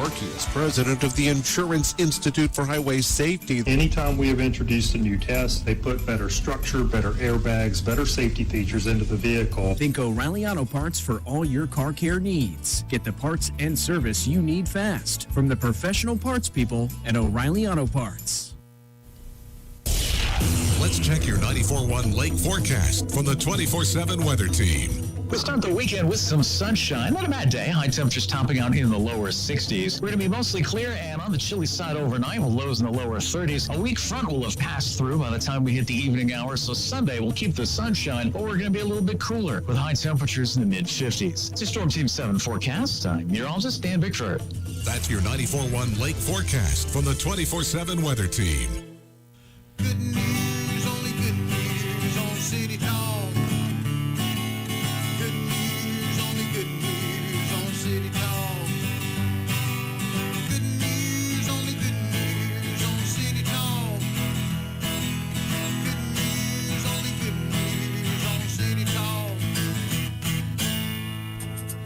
York. He is president of the Insurance Institute for Highway Safety. Anytime we have introduced a new test, they put better structure, better airbags, better safety features into the vehicle. Think O'Reilly Auto Parts for all your car care needs. Get the parts and service you need fast from the professional parts people at O'Reilly Auto Parts. Let's check your 94.1 Lake forecast from the 24/7 weather team. We'll start the weekend with some sunshine. Not a bad day. High temperatures topping out in the lower 60s. We're going to be mostly clear and on the chilly side overnight with lows in the lower 30s. A weak front will have passed through by the time we hit the evening hours, so Sunday will keep the sunshine, but we're going to be a little bit cooler with high temperatures in the mid-50s. It's a Storm Team 7 forecast. I'm meteorologist Dan Bickford. That's your 94.1 Lake forecast from the 24/7 weather team. Good news, only good news on City Talk. Good news, only good news on City Talk. Good news, only good news on City Talk. Good news, only good news on City Talk.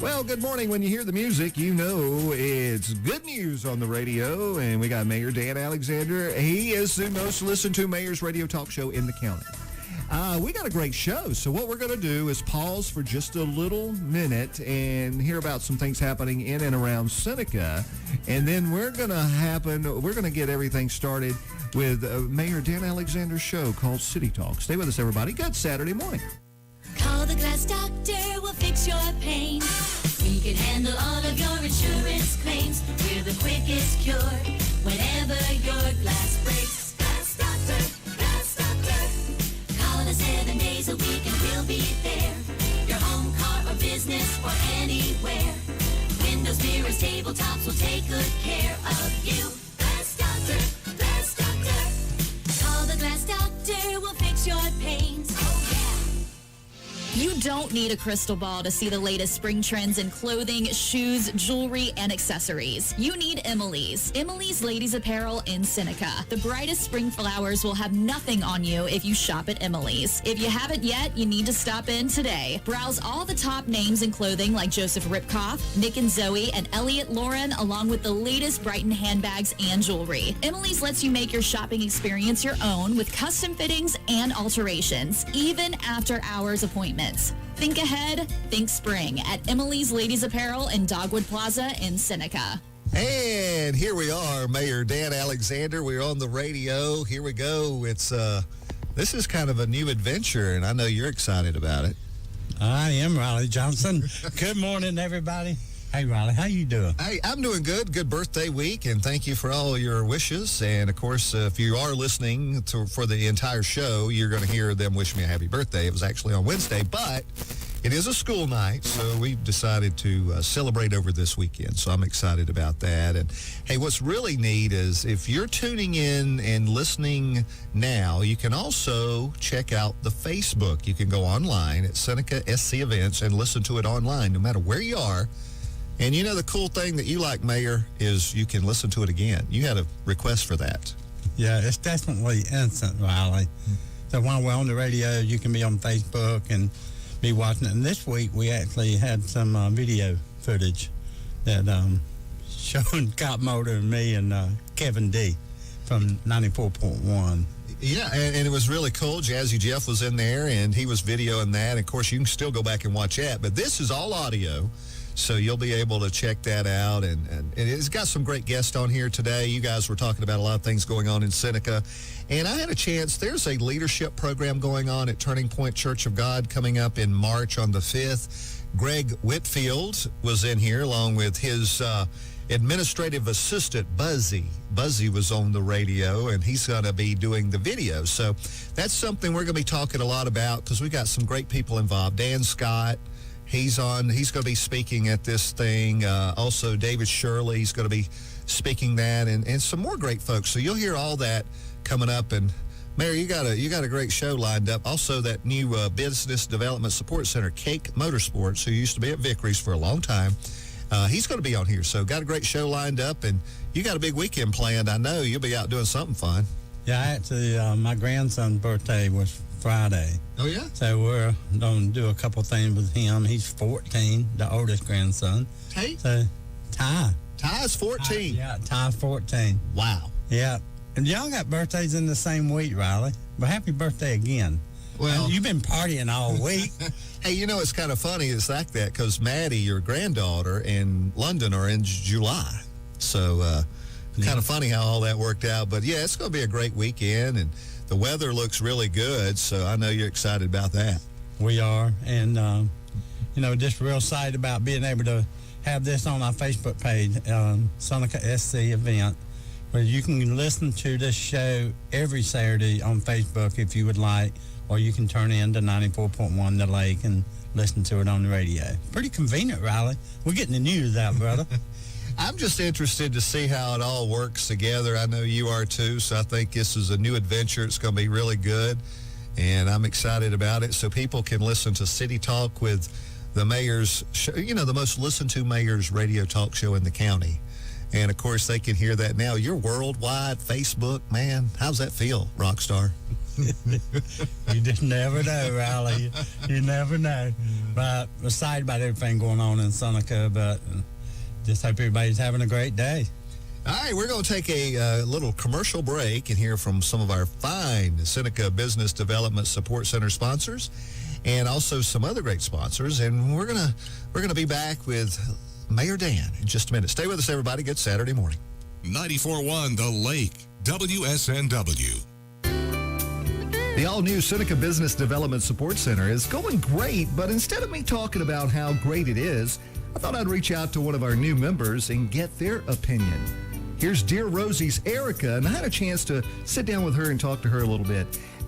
Well, good morning. When you hear the music, you know it's good news on the radio. And we got Mayor Dan Alexander. He is the most listened to Mayor's radio talk show in the county. We got a great show. So what we're going to do is pause for just a little minute and hear about some things happening in and around Seneca. And then we're going to get everything started with Mayor Dan Alexander's show called City Talk. Stay with us, everybody. Good Saturday morning. Call the Glass Doctor, we'll fix your pain. We can handle all of your insurance claims. We're the quickest cure whenever your glass breaks. Glass Doctor, Glass Doctor. Call us 7 days a week and we'll be there. Your home, car, or business, or anywhere. Windows, mirrors, tabletops, will take good care of you. Glass Doctor, Glass Doctor. Call the Glass Doctor, we'll fix your pains. Oh, yeah. You don't need a crystal ball to see the latest spring trends in clothing, shoes, jewelry, and accessories. You need Emily's. Emily's Ladies Apparel in Seneca. The brightest spring flowers will have nothing on you if you shop at Emily's. If you haven't yet, you need to stop in today. Browse all the top names in clothing like Joseph Ripkoff, Nick and Zoe, and Elliot Lauren, along with the latest Brighton handbags and jewelry. Emily's lets you make your shopping experience your own with custom fittings and alterations, even after hours appointments. Think ahead, think spring at Emily's Ladies Apparel in Dogwood Plaza in Seneca. And here we are, Mayor Dan Alexander. We're on the radio. Here we go. It's this is kind of a new adventure, and I know you're excited about it. I am Riley Johnson. Good morning, everybody. Hey, Riley, how you doing? Hey, I'm doing good. Good birthday week, and thank you for all your wishes. And, of course, if you are listening for the entire show, you're going to hear them wish me a happy birthday. It was actually on Wednesday, but it is a school night, so we decided to celebrate over this weekend. So I'm excited about that. And, hey, what's really neat is if you're tuning in and listening now, you can also check out the Facebook. You can go online at Seneca SC Events and listen to it online no matter where you are. And you know the cool thing that you like, Mayor, is you can listen to it again. You had a request for that. Yeah, it's definitely instant, Riley. So while we're on the radio, you can be on Facebook and be watching it. And this week, we actually had some video footage that showing Cop Motor and me and Kevin D from 94.1. Yeah, and it was really cool. Jazzy Jeff was in there, and he was videoing that. Of course, you can still go back and watch that. But this is all audio. So you'll be able to check that out. And it's got some great guests on here today. You guys were talking about a lot of things going on in Seneca. And I had a chance, there's a leadership program going on at Turning Point Church of God coming up in March on the 5th. Greg Whitfield was in here along with his administrative assistant, Buzzy. Buzzy was on the radio, and he's going to be doing the video. So that's something we're going to be talking a lot about because we got some great people involved. Dan Scott. He's going to be speaking at this thing. Also, David Shirley, he's going to be speaking that, and some more great folks. So you'll hear all that coming up. And Mayor, you got a great show lined up. Also, that new Business Development Support Center, Cake Motorsports, who used to be at Vickery's for a long time. He's going to be on here. So got a great show lined up, and you got a big weekend planned. I know you'll be out doing something fun. Yeah, actually, my grandson's birthday was Friday. Oh, yeah? So we're going to do a couple things with him. He's 14, the oldest grandson. Tate? So Ty. Ty's 14. Yeah, Ty 14. Wow. Yeah. And y'all got birthdays in the same week, Riley. Well, happy birthday again. Well, you've been partying all week. Hey, you know, it's kind of funny. It's like that because Maddie, your granddaughter, and London are in July. So kind of funny how all that worked out. But, yeah, it's going to be a great weekend, and the weather looks really good. So I know you're excited about that. We are. And, just real excited about being able to have this on our Facebook page, Seneca SC event, where you can listen to this show every Saturday on Facebook if you would like, or you can turn in to 94.1 The Lake and listen to it on the radio. Pretty convenient, Riley. We're getting the news out, brother. I'm just interested to see how it all works together. I know you are too, so I think this is a new adventure. It's going to be really good, and I'm excited about it. So people can listen to City Talk with the mayor's show, the most listened to mayor's radio talk show in the county. And, of course, they can hear that now. You're worldwide, Facebook, man. How's that feel, Rockstar? You just never know, Riley. You never know. But we're excited about everything going on in Seneca, but just hope everybody's having a great day. All right, we're going to take a little commercial break and hear from some of our fine Seneca Business Development Support Center sponsors and also some other great sponsors. And we're gonna be back with Mayor Dan in just a minute. Stay with us, everybody. Good Saturday morning. 94.1 The Lake, WSNW. The all-new Seneca Business Development Support Center is going great, but instead of me talking about how great it is, I thought I'd reach out to one of our new members and get their opinion. Here's Dear Rosie's Erica, and I had a chance to sit down with her and talk to her a little bit.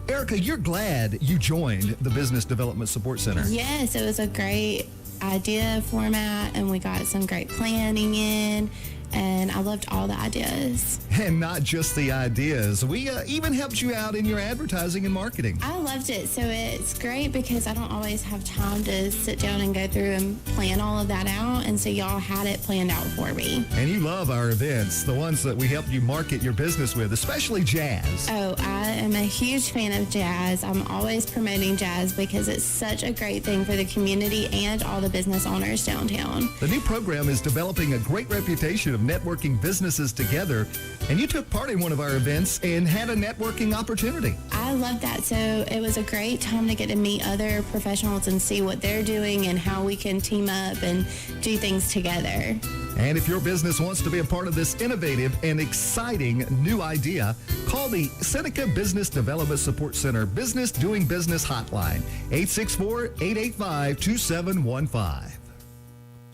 Erica, you're glad you joined the Business Development Support Center. Yes, it was a great idea format, and we got some great planning in, and I loved all the ideas. And not just the ideas. We even helped you out in your advertising and marketing. I loved it. So it's great because I don't always have time to sit down and go through and plan all of that out, and so y'all had it planned out for me. And you love our events, the ones that we help you market your business with, especially jazz. Oh, I am a huge fan of jazz. I'm always promoting jazz because it's such a great thing for the community and all the business owners downtown. The new program is developing a great reputation of networking businesses together, and you took part in one of our events and had a networking opportunity. I love that. So it was a great time to get to meet other professionals and see what they're doing and how we can team up and do things together. And if your business wants to be a part of this innovative and exciting new idea, call the Seneca Business Development Support Center Business Doing Business Hotline, 864-885-2715.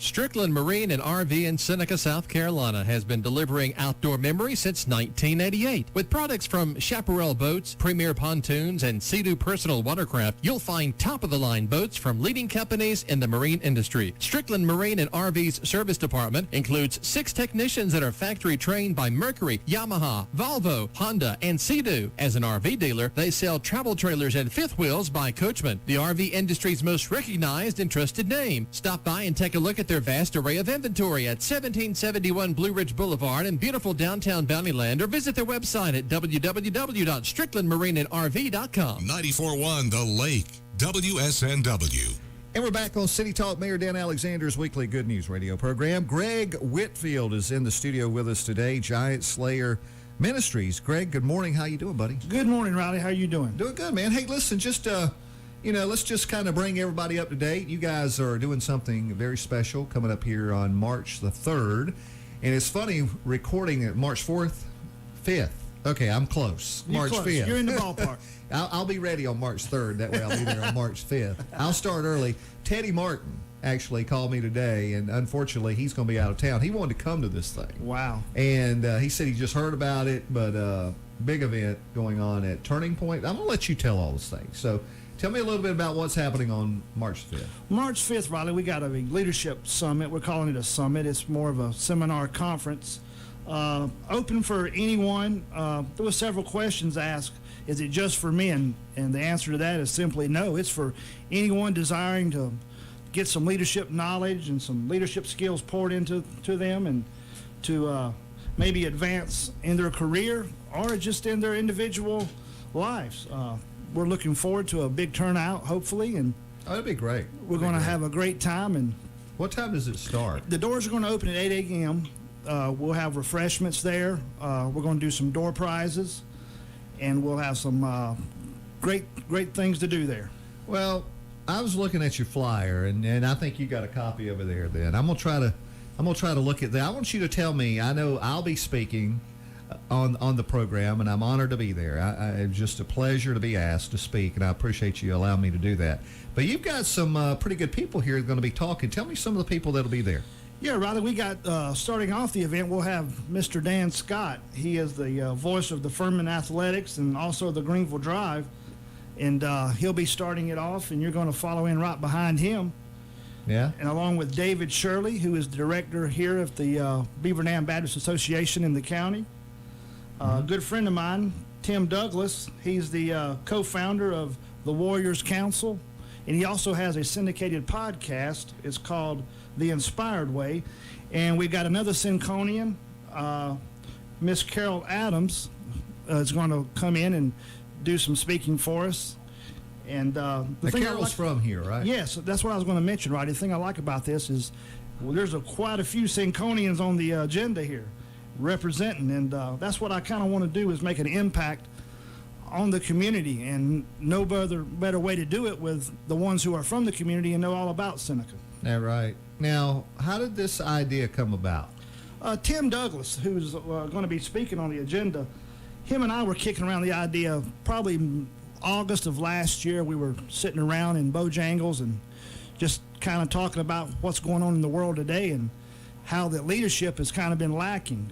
Strickland Marine and RV in Seneca, South Carolina has been delivering outdoor memories since 1988. With products from Chaparral Boats, Premier Pontoons, and Sea-Doo Personal Watercraft, you'll find top-of-the-line boats from leading companies in the marine industry. Strickland Marine and RV's service department includes 6 technicians that are factory trained by Mercury, Yamaha, Volvo, Honda, and Sea-Doo. As an RV dealer, they sell travel trailers and fifth wheels by Coachman, the RV industry's most recognized and trusted name. Stop by and take a look at their vast array of inventory at 1771 Blue Ridge Boulevard in beautiful downtown Bountyland, or visit their website at www.stricklandmarineandrv.com. 94.1 The Lake, WSNW. And we're back on City Talk. Mayor Dan Alexander's weekly Good News radio program. Greg Whitfield is in the studio with us today, Giant Slayer Ministries. Greg, good morning. How you doing, buddy? Good morning, Riley. How you doing? Doing good, man. Hey, listen, just let's just kind of bring everybody up to date. You guys are doing something very special coming up here on March the 3rd. And it's funny, recording at March 4th, 5th. Okay, I'm close. March 5th. You're in the ballpark. I'll be ready on March 3rd. That way I'll be there on March 5th. I'll start early. Teddy Martin actually called me today, and unfortunately he's going to be out of town. He wanted to come to this thing. Wow. And he said he just heard about it, but big event going on at Turning Point. I'm going to let you tell all those things. So tell me a little bit about what's happening on March 5th. March 5th, Riley, we got a leadership summit. We're calling it a summit. It's more of a seminar conference. Open for anyone. There were several questions asked. Is it just for men? And the answer to that is simply no. It's for anyone desiring to get some leadership knowledge and some leadership skills poured into them, and to maybe advance in their career or just in their individual lives. We're looking forward to a big turnout, hopefully, and that'd be great. We're going to have a great time, and What time does it start? The doors are going to open at 8 a.m. We'll have refreshments there. We're going to do some door prizes, and we'll have some great things to do there. Well, I was looking at your flyer, and I think you got a copy over there. Then I'm gonna try to look at that. I want you to tell me. I know I'll be speaking on the program, and I'm honored to be there. It's just a pleasure to be asked to speak, and I appreciate you allowing me to do that. But you've got some pretty good people here going to be talking. Tell me some of the people that'll be there. Yeah, Riley, we got, starting off the event, we'll have Mr. Dan Scott. He is the voice of the Furman Athletics and also the Greenville Drive. And he'll be starting it off, and you're going to follow in right behind him. Yeah. And along with David Shirley, who is the director here of the Beaver Dam Baptist Association in the county. A good friend of mine, Tim Douglas, he's the co-founder of the Warriors Council, and he also has a syndicated podcast. It's called The Inspired Way. And we've got another Synconian, Miss Carol Adams, is going to come in and do some speaking for us. And Carol's from here, right? Yes, that's what I was going to mention, right? The thing I like about this is, well, there's quite a few Synconians on the agenda here representing, and that's what I kind of want to do, is make an impact on the community, and no better way to do it with the ones who are from the community and know all about Seneca. Yeah, right. Now, how did this idea come about? Tim Douglas, who's going to be speaking on the agenda, him and I were kicking around the idea probably August of last year. We were sitting around in Bojangles and just kind of talking about what's going on in the world today and how the leadership has kind of been lacking.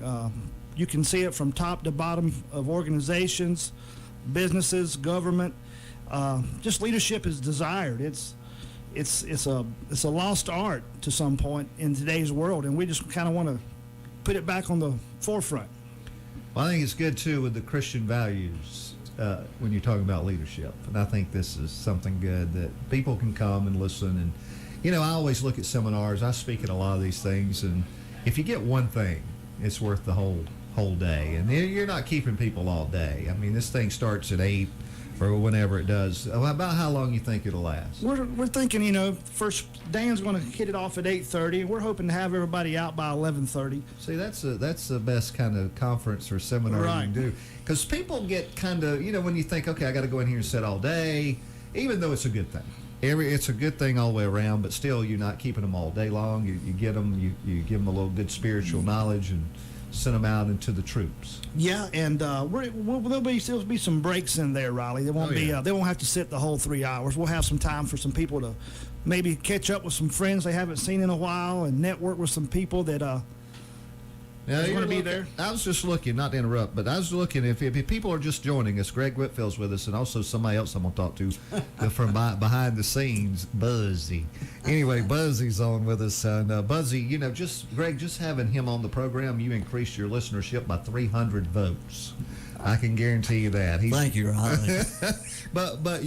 You can see it from top to bottom of organizations, businesses, government. Just leadership is desired. It's a lost art to some point in today's world, and we just kind of want to put it back on the forefront. Well, I think it's good too with the Christian values when you're talking about leadership, and I think this is something good that people can come and listen. And you know, I always look at seminars. I speak at a lot of these things, and if you get one thing, it's worth the whole day. And you're not keeping people all day. I mean, this thing starts at 8 or whenever it does. About how long you think it'll last? We're thinking, you know, first Dan's going to hit it off at 8:30, and we're hoping to have everybody out by 11:30. See, that's the best kind of conference or seminar you can do, because people get kind of, you know, when you think, okay, I got to go in here and sit all day, even though it's a good thing. It's a good thing all the way around, but still, you're not keeping them all day long. You get them, you give them a little good spiritual knowledge and send them out into the troops. Yeah, and there'll still be some breaks in there, Riley. They won't they won't have to sit the whole 3 hours. We'll have some time for some people to maybe catch up with some friends they haven't seen in a while and network with some people that Now, going to be there. I was just looking, not to interrupt, but I was looking, if people are just joining us, Greg Whitfield's with us, and also somebody else I'm going to talk to from behind the scenes, Buzzy. Anyway, Buzzy's on with us. And Buzzy, you know, Greg, just having him on the program, you increased your listenership by 300 votes. I can guarantee you that. Thank you, Riley. But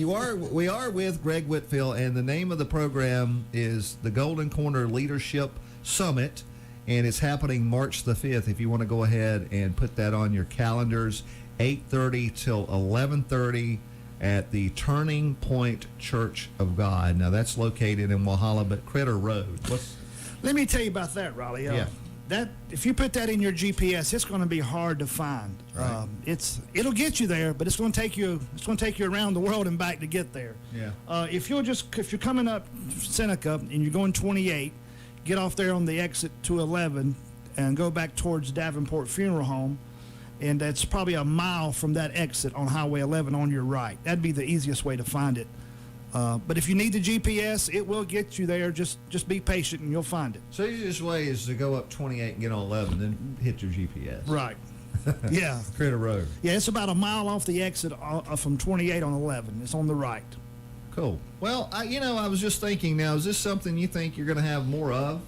we are with Greg Whitfield, and the name of the program is the Golden Corner Leadership Summit. And it's happening March the 5th. If you want to go ahead and put that on your calendars, 8:30 till 11:30 at the Turning Point Church of God. Now, that's located in Walhalla, but Critter Road. Let me tell you about that, Riley. That if you put that in your GPS, it's going to be hard to find. Right. It'll get you there, but it's going to take you around the world and back to get there. Yeah. If you're coming up Seneca and you're going 28. Get off there on the exit to 11 and go back towards Davenport Funeral Home, and that's probably a mile from that exit on Highway 11 on your right. That'd be the easiest way to find it. But if you need the GPS, it will get you there. Just be patient and you'll find it. So the easiest way is to go up 28 and get on 11, then hit your GPS. Right. Yeah. Critter Road. Yeah, it's about a mile off the exit from 28 on 11. It's on the right. Cool. Well, I was just thinking now, is this something you think you're going to have more of?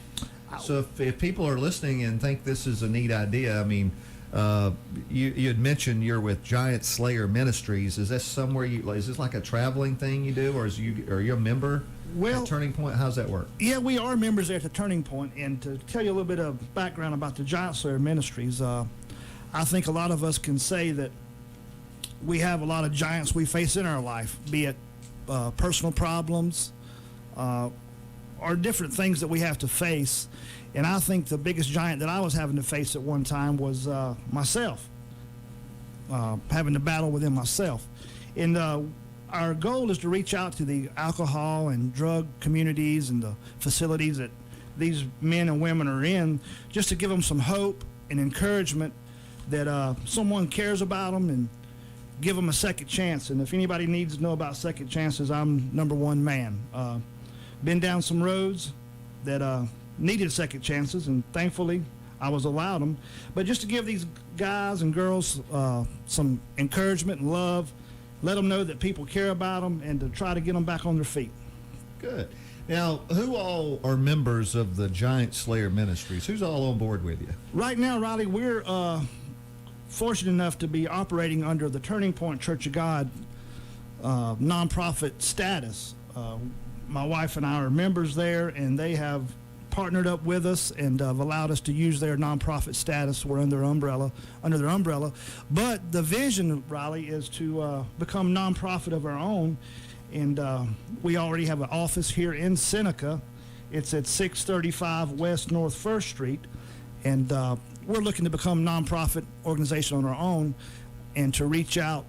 So if people are listening and think this is a neat idea, I mean, you had mentioned you're with Giant Slayer Ministries. Is this somewhere is this like a traveling thing you do, or are you a member at Turning Point? How's that work? Yeah, we are members there at the Turning Point. And to tell you a little bit of background about the Giant Slayer Ministries, I think a lot of us can say that we have a lot of giants we face in our life, be it personal problems, are different things that we have to face. And I think the biggest giant that I was having to face at one time was myself, having to battle within myself. And our goal is to reach out to the alcohol and drug communities and the facilities that these men and women are in, just to give them some hope and encouragement that someone cares about them and give them a second chance. And if anybody needs to know about second chances, I'm number one man. Been down some roads that needed second chances, and thankfully I was allowed them. But just to give these guys and girls some encouragement and love, let them know that people care about them, and to try to get them back on their feet. Good. Now, who all are members of the Giant Slayer Ministries? Who's all on board with you? Right now, Riley, we're fortunate enough to be operating under the Turning Point Church of God nonprofit status. My wife and I are members there, and they have partnered up with us and have allowed us to use their nonprofit status. We're under their umbrella. But the vision, Riley, is to become nonprofit of our own. And we already have an office here in Seneca. It's at 635 West North 1st Street. And we're looking to become a nonprofit organization on our own and to reach out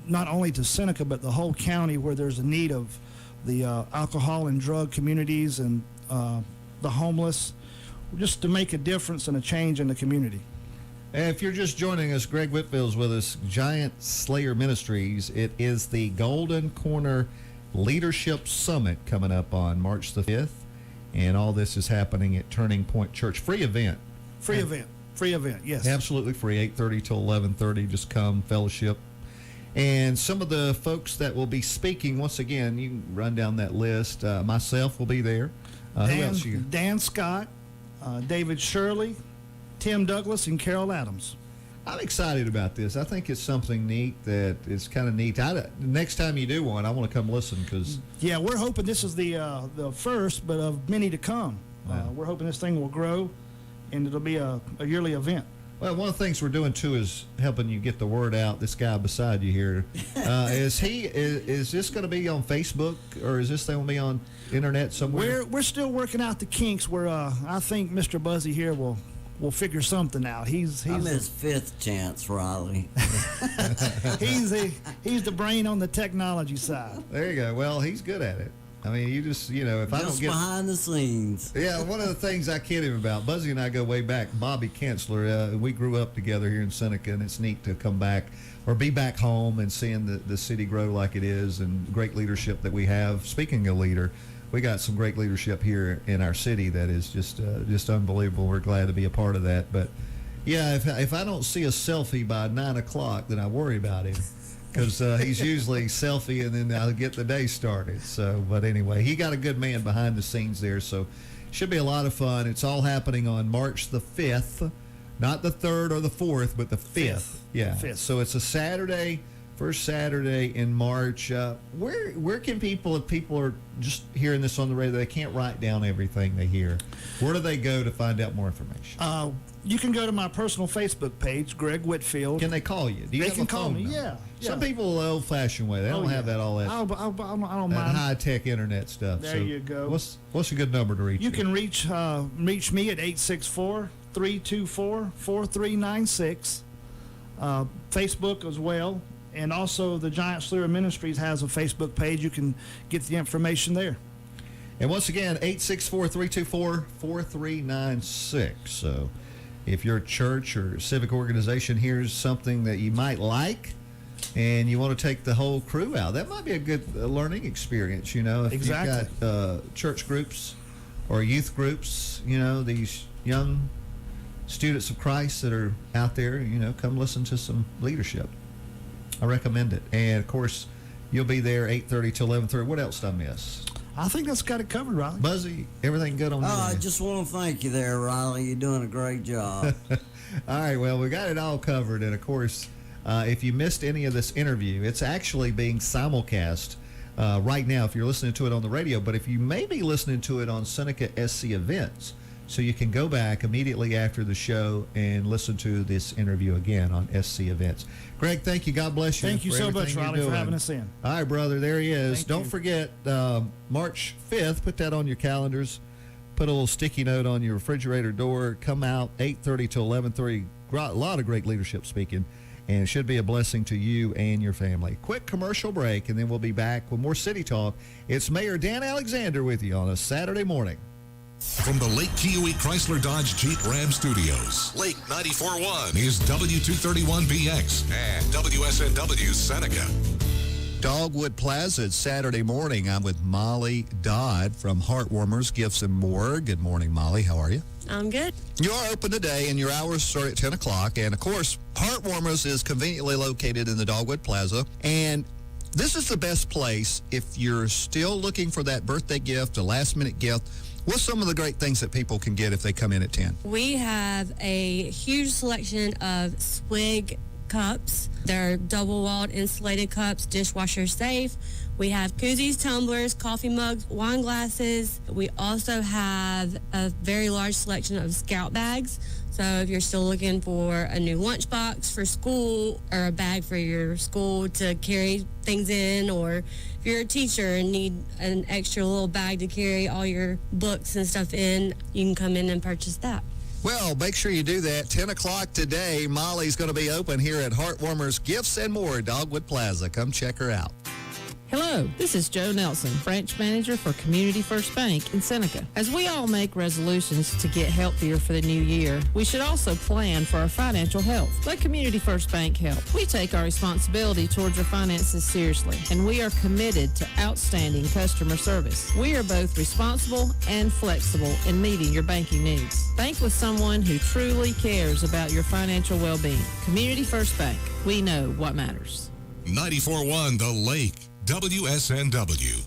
not only to Seneca, but the whole county where there's a need of the alcohol and drug communities and the homeless, just to make a difference and a change in the community. And if you're just joining us, Greg Whitfield's with us, Giant Slayer Ministries. It is the Golden Corner Leadership Summit coming up on March the 5th. And all this is happening at Turning Point Church. Free event. Free event, yes. Absolutely free, 8:30 till 11:30. Just come, fellowship. And some of the folks that will be speaking, once again, you can run down that list. Myself will be there. Who else you? Dan Scott, David Shirley, Tim Douglas, and Carol Adams. I'm excited about this. I think it's something neat that is kind of neat. Next time you do one, I want to come listen because... Yeah, we're hoping this is the first, but of many to come. Wow. We're hoping this thing will grow, and it'll be a yearly event. Well, one of the things we're doing, too, is helping you get the word out. This guy beside you here, is this going to be on Facebook, or is this going to be on internet somewhere? We're still working out the kinks where I think Mr. Buzzy here will figure something out. He's I'm his fifth chance, Riley. he's the brain on the technology side. There you go. Well, he's good at it. I mean, you just, if I don't get... behind the scenes. Yeah, one of the things I kid him about, Buzzy and I go way back. Bobby Kanzler, we grew up together here in Seneca, and it's neat to come back or be back home and seeing the city grow like it is and great leadership that we have. Speaking of leader, we got some great leadership here in our city that is just unbelievable. We're glad to be a part of that. But, yeah, if I don't see a selfie by 9 o'clock, then I worry about him. Because he's usually selfie and then I'll get the day started. So, but anyway, he got a good man behind the scenes there. So, should be a lot of fun. It's all happening on March the 5th, not the 3rd or the 4th, but the 5th. Yeah. 5th. So it's a Saturday, first Saturday in March. Where can people, if people are just hearing this on the radio, they can't write down everything they hear, where do they go to find out more information? You can go to my personal Facebook page, Greg Whitfield. Can they call you? Do you They have can a call phone me, number? yeah. Some people are the old-fashioned way. They don't have that all that. I don't That mind. high-tech internet stuff. There you go. What's a good number to reach You can reach me at 864-324-4396. Facebook as well. And also the Giant Slayer Ministries has a Facebook page. You can get the information there. And once again, 864-324-4396. So if your church or civic organization hears something that you might like and you want to take the whole crew out, that might be a good learning experience, if Exactly. you've got church groups or youth groups, these young students of Christ that are out there, come listen to some leadership. I recommend it. And, of course, you'll be there 8:30 till 11:30. What else did I miss? I think that's got it covered, Riley. Buzzy, everything good on your I end? just want to thank you there, Riley. You're doing a great job. All right, well, we got it all covered. And, of course, if you missed any of this interview, it's actually being simulcast right now if you're listening to it on the radio. But if you may be listening to it on Seneca SC Events, So you can go back immediately after the show and listen to this interview again on SC Events. Greg, thank you. God bless you. Thank you for so much, everything you're Riley, for doing. having us in. All right, brother, there he is. Thank Don't you. forget, March 5th, put that on your calendars. Put a little sticky note on your refrigerator door. Come out 8:30 to 11:30. A lot of great leadership speaking, and it should be a blessing to you and your family. Quick commercial break, and then we'll be back with more City Talk. It's Mayor Dan Alexander with you on a Saturday morning. From the Lake Kiowee Chrysler Dodge Jeep Ram Studios, Lake 94.1 is W231BX and WSNW Seneca. Dogwood Plaza, it's Saturday morning. I'm with Molly Dodd from Heartwarmers Gifts and More. Good morning, Molly. How are you? I'm good. You are open today, and your hours start at 10 o'clock. And, of course, Heartwarmers is conveniently located in the Dogwood Plaza. And this is the best place if you're still looking for that birthday gift, a last-minute gift. What's some of the great things that people can get if they come in at 10? We have a huge selection of swig cups. They're double-walled insulated cups, dishwasher safe. We have koozies, tumblers, coffee mugs, wine glasses. We also have a very large selection of scout bags. So if you're still looking for a new lunchbox for school or a bag for your school to carry things in, or if you're a teacher and need an extra little bag to carry all your books and stuff in, you can come in and purchase that. Well, make sure you do that. 10 o'clock today, Molly's going to be open here at Heartwarmers Gifts and More, Dogwood Plaza. Come check her out. Hello, this is Joe Nelson, branch manager for Community First Bank in Seneca. As we all make resolutions to get healthier for the new year, we should also plan for our financial health. Let Community First Bank help. We take our responsibility towards our finances seriously, and we are committed to outstanding customer service. We are both responsible and flexible in meeting your banking needs. Bank with someone who truly cares about your financial well-being. Community First Bank. We know what matters. 94.1 The Lake. WSNW.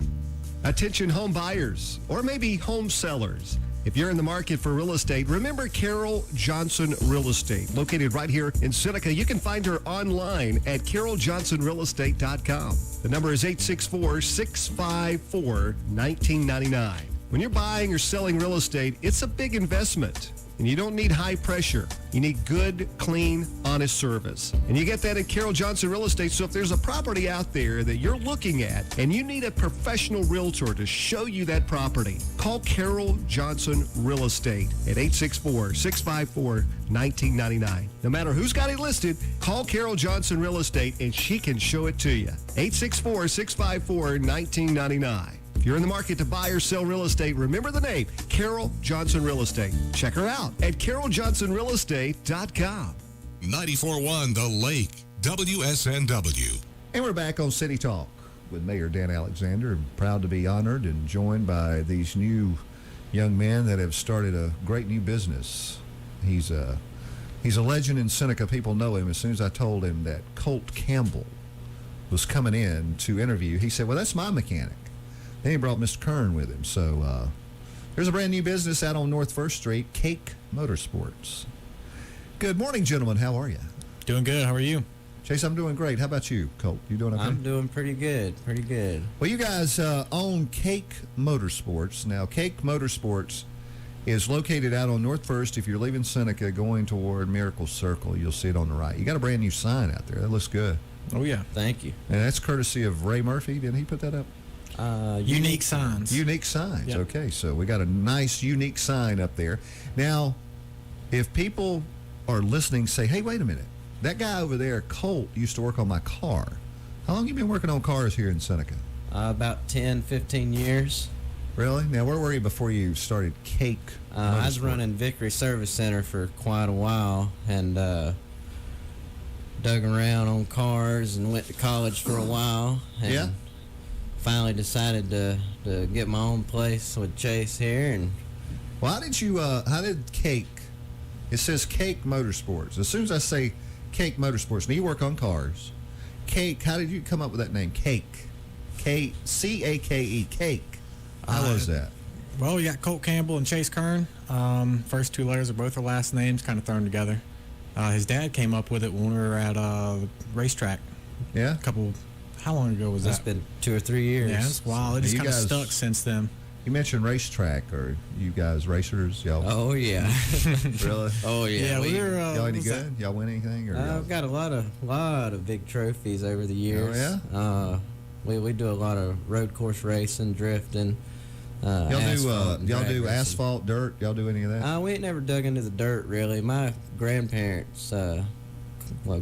Attention home buyers, or maybe home sellers. If you're in the market for real estate, remember Carol Johnson Real Estate. Located right here in Seneca, you can find her online at caroljohnsonrealestate.com. The number is 864-654-1999. When you're buying or selling real estate, it's a big investment. And you don't need high pressure. You need good, clean, honest service. And you get that at Carol Johnson Real Estate. So if there's a property out there that you're looking at and you need a professional realtor to show you that property, call Carol Johnson Real Estate at 864-654-1999. No matter who's got it listed, call Carol Johnson Real Estate and she can show it to you. 864-654-1999. If you're in the market to buy or sell real estate, remember the name, Carol Johnson Real Estate. Check her out at caroljohnsonrealestate.com. 94.1 The Lake, WSNW. And we're back on City Talk with Mayor Dan Alexander. I'm proud to be honored and joined by these new young men that have started a great new business. He's a legend in Seneca. People know him. As soon as I told him that Colt Campbell was coming in to interview, he said, well, that's my mechanic. Then he brought Mr. Kern with him. So there's a brand new business out on North 1st Street, Cake Motorsports. Good morning, gentlemen. How are you? Doing good. How are you? Chase, I'm doing great. How about you, Colt? You doing okay? I'm doing pretty good. Pretty good. Well, you guys own Cake Motorsports. Now, Cake Motorsports is located out on North 1st. If you're leaving Seneca going toward Miracle Circle, you'll see it on the right. You got a brand new sign out there. That looks good. Oh, yeah. Thank you. And that's courtesy of Ray Murphy. Didn't he put that up? Unique signs. Unique signs. Yep. Okay, so we got a nice unique sign up there. Now, if people are listening, say, hey, wait a minute. That guy over there, Colt, used to work on my car. How long have you been working on cars here in Seneca? About 10, 15 years. Really? Now, where were you before you started Cake? I was running Vickery Service Center for quite a while and dug around on cars and went to college for a while. And yeah. Finally decided to get my own place with Chase here. And well, how did Cake, it says Cake Motorsports. As soon as I say Cake Motorsports, now you work on cars. Cake, how did you come up with that name? Cake. C-A-K-E, Cake. How was that? Well, we got Colt Campbell and Chase Kern. First two letters are both our last names, kind of thrown together. His dad came up with it when we were at the racetrack. Yeah? How long ago was that? It's been 2 or 3 years. Yeah, it's wild. It just kind of stuck since then. You mentioned racetrack. Are you guys racers? Y'all? Oh yeah. Really? Oh yeah. Y'all any good? Y'all win anything? Or I've got a lot of big trophies over the years. Oh, yeah. We do a lot of road course racing, drifting. Y'all do asphalt, dirt. Y'all do any of that? We ain't never dug into the dirt really. My grandparents,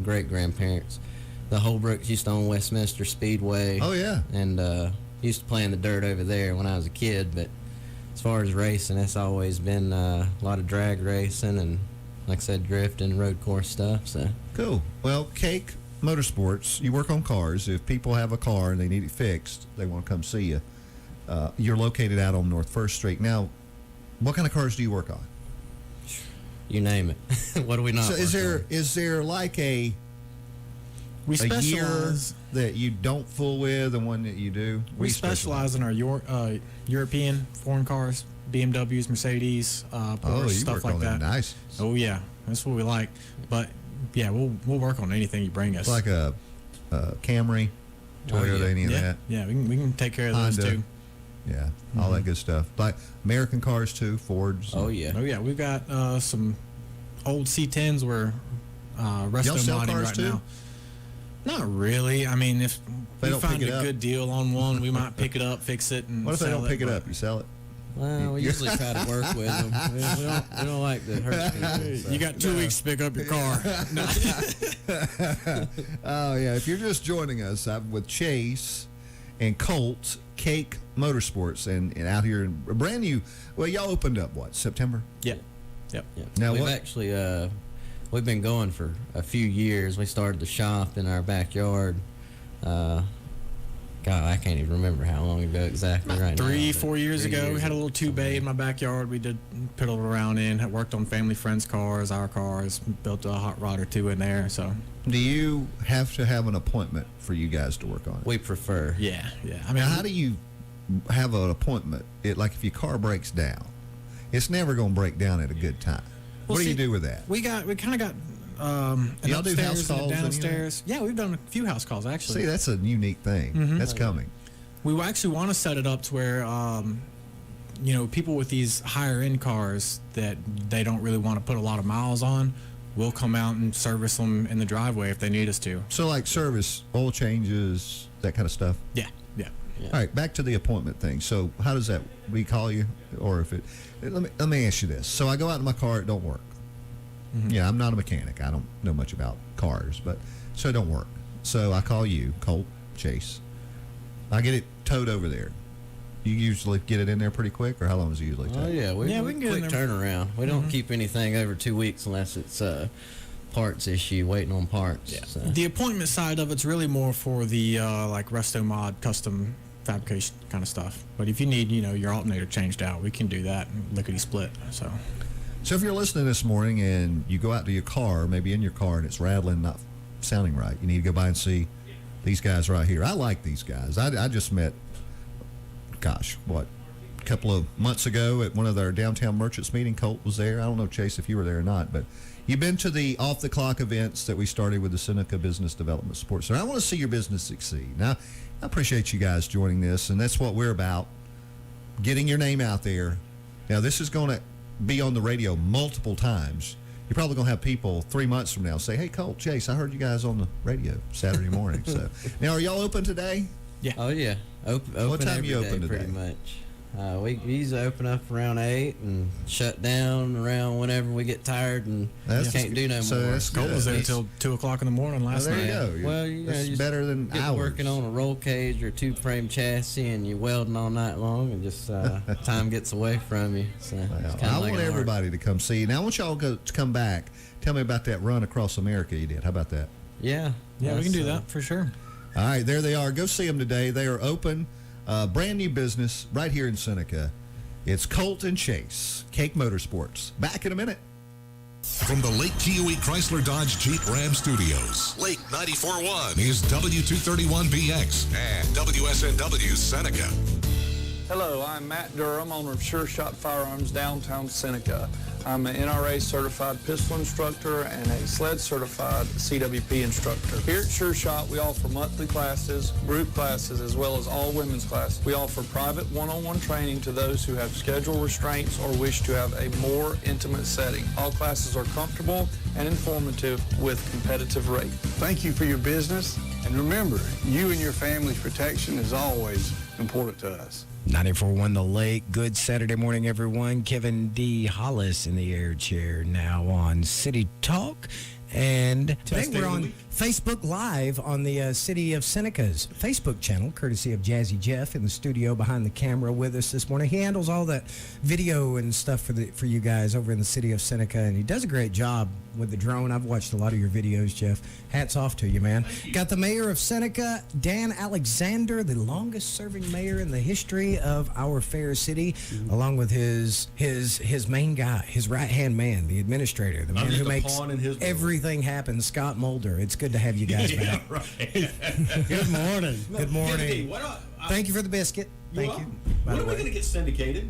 great grandparents, the Holbrooks used to own Westminster Speedway. Oh yeah. And used to play in the dirt over there when I was a kid. But as far as racing, it's always been a lot of drag racing and, like I said, drifting, road course stuff. So cool. Well, Cake Motorsports, you work on cars. If people have a car and they need it fixed, they want to come see you. You're located out on North 1st Street. Now, what kind of cars do you work on? You name it. What do we not? So is there like a year that you don't fool with and one that you do? We specialize in our European foreign cars, BMWs, Mercedes, Porsche, stuff like that. Nice. Oh yeah, that's what we like. But yeah, we'll work on anything you bring us. Like a Camry, Toyota, any of that. Yeah, we can take care of those Honda. too. Yeah, all that good stuff. Like American cars too, Fords. Oh yeah. We've got some old C10s we're resto Y'all sell modding cars right too? now. Not really. I mean, if They we don't find pick it a up. good deal on one, we might pick it up, fix it, and What if they sell don't pick it but- up? You sell it? Well, we usually try to work with them. We don't like to hurt people. So. You got 2 weeks to pick up your car. No. Oh yeah. If you're just joining us, I'm with Chase and Colt Cake Motorsports, and out here in brand new. Well, y'all opened up what, September? Yeah. Yep. Yeah. Now we've what? actually we've been going for a few years. We started the shop in our backyard. God, I can't even remember how long ago exactly. Right now. 3-4 years 3 ago, years we had a little 2-bay in my backyard. We did piddled around in. Had worked on family friends' cars, our cars. Built a hot rod or two in there. So. Do you have to have an appointment for you guys to work on it? We prefer. Yeah. I mean, how do you have an appointment? Like if your car breaks down, it's never going to break down at a good time. Well, What do you see, do with that? We kind of got an Y'all do house upstairs and a calls, downstairs. Yeah, we've done a few house calls actually. See, that's a unique thing. Mhm. That's coming. We actually want to set it up to where, people with these higher end cars that they don't really want to put a lot of miles on, we'll come out and service them in the driveway if they need us to. So, like service, oil changes, that kind of stuff. Yeah. All right, back to the appointment thing. So, how does that? We call you, or if it? Let me ask you this. So, I go out in my car, it don't work. Mm-hmm. Yeah, I'm not a mechanic. I don't know much about cars, but so it don't work. So I call you, Colt Chase. I get it towed over there. You usually get it in there pretty quick, or how long does it usually take? Oh yeah, we can get in quick there. turnaround. We don't keep anything over 2 weeks unless it's a parts issue, waiting on parts. Yeah. So. The appointment side of it's really more for the like resto mod, custom fabrication kind of stuff. But if you need, your alternator changed out, we can do that lickety split. So if you're listening this morning and you go out to your car, maybe in your car, and it's rattling, not sounding right, you need to go by and see these guys right here. I like these guys. I just met, a couple of months ago at one of their downtown merchants meeting. Colt was there. I don't know, Chase, if you were there or not, but you've been to the off-the-clock events that we started with the Seneca Business Development Support Center. I want to see your business succeed. Now, I appreciate you guys joining this, and that's what we're about, getting your name out there. Now, this is going to be on the radio multiple times. You're probably going to have people 3 months from now say, hey, Colt, Chase, I heard you guys on the radio Saturday morning. So now, are y'all open today? Yeah. Oh yeah. Open What time every you day, open today? pretty much. We usually open up around 8 and shut down around whenever we get tired and can't do no more. Colt was there until 2 o'clock in the morning last there night. you go. Well, That's you better than get hours. working on a roll cage or 2-frame chassis and you're welding all night long and just time gets away from you. So it's kinda I like want an art. everybody to come see. Now, I want y'all to come back. Tell me about that run across America you did. How about that? Yeah. Yeah, we can do that for sure. All right, there they are. Go see them today. They are open, brand new business right here in Seneca. It's Colt and Chase, Cake Motorsports. Back in a minute. From the Lake Kiowee Chrysler Dodge Jeep Ram Studios, Lake 94.1 is W231BX and WSNW Seneca. Hello, I'm Matt Durham, owner of Sure Shot Firearms, downtown Seneca. I'm an NRA certified pistol instructor and a sled certified CWP instructor. Here at Sure Shot, we offer monthly classes, group classes, as well as all women's classes. We offer private one-on-one training to those who have schedule restraints or wish to have a more intimate setting. All classes are comfortable and informative with competitive rate. Thank you for your business, and remember, you and your family's protection is always important to us. 94.1 The Lake. Good Saturday morning, everyone. Kevin D. Hollis in the air chair now on City Talk. And today we're on Facebook Live on the City of Seneca's Facebook channel, courtesy of Jazzy Jeff in the studio behind the camera with us this morning. He handles all that video and stuff for you guys over in the City of Seneca, and he does a great job with the drone. I've watched a lot of your videos, Jeff. Hats off to you, man. Got the mayor of Seneca, Dan Alexander, the longest-serving mayor in the history of our fair city, along with his main guy, his right-hand man, the administrator, the man who makes everything happen, Scott Mulder. It's good to have you guys back. Good morning. Good morning. Thank you for the biscuit. Thank you. When are we going to get syndicated?